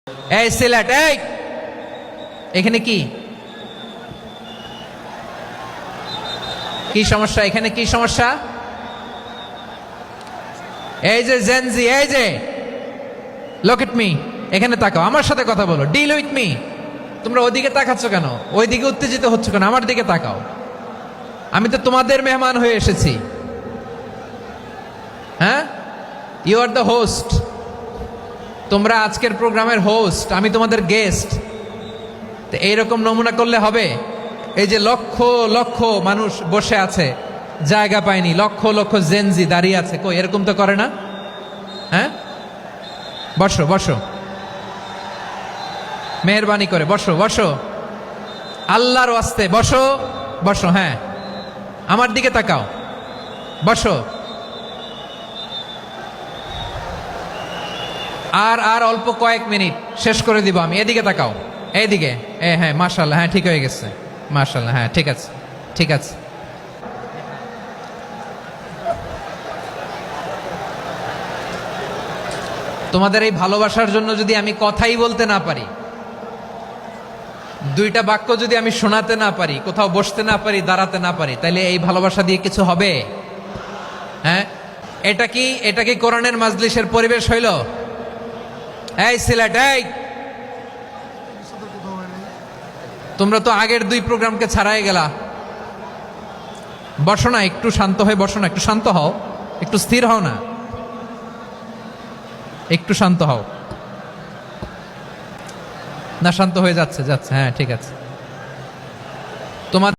এই সিলেট, এই এখানে কি কি সমস্যা? এখানে কি সমস্যা? এই যে জেনজি, এই যে লুক এট মি, এখানে তাকাও, আমার সাথে কথা বলো, ডিল উইথ মি। তোমরা ওইদিকে তাকাচ্ছ কেন? ওইদিকে উত্তেজিত হচ্ছ কেন? আমার দিকে তাকাও, আমি তো তোমাদের মেহমান হয়ে এসেছি। হ্যাঁ, ইউ আর দ্য হোস্ট। তোমরা আজকের প্রোগ্রামের হোস্ট, আমি তোমাদের গেস্ট। তো এইরকম নমুনা করলে হবে? এই যে লক্ষ লক্ষ মানুষ বসে আছে, জায়গা পায়নি, লক্ষ লক্ষ জেনজি দাঁড়িয়ে আছে, কই এরকম তো করে না? হ্যাঁ, বসো বসো, মেহরবানি করে বসো বসো, আল্লাহর ওয়াস্তে বসো বসো। হ্যাঁ, আমার দিকে তাকাও, বসো। আর আর অল্প কয়েক মিনিট, শেষ করে দিব আমি। এদিকে তাকাও, এইদিকে। হ্যাঁ, মাশাআল্লাহ, হ্যাঁ ঠিক হয়ে গেছে, মাশাআল্লাহ, হ্যাঁ ঠিক আছে, ঠিক আছে। তোমাদের এই ভালোবাসার জন্য যদি আমি কথাই বলতে না পারি, দুইটা বাক্য যদি আমি শোনাতে না পারি, কোথাও বসতে না পারি, দাঁড়াতে না পারি, তাহলে এই ভালোবাসা দিয়ে কিছু হবে? হ্যাঁ, এটা কি কোরআনের মাজলিসের পরিবেশ হইল? এই সিলেট, এই তোমরা তো আগের দুই প্রোগ্রামকে ছাড়াই গেলা। বসো না, একটু শান্ত হয়ে বসো না, একটু শান্ত হও, একটু স্থির হও না, একটু শান্ত হও না। শান্ত হয়ে যাচ্ছে, হ্যাঁ ঠিক আছে। তোমার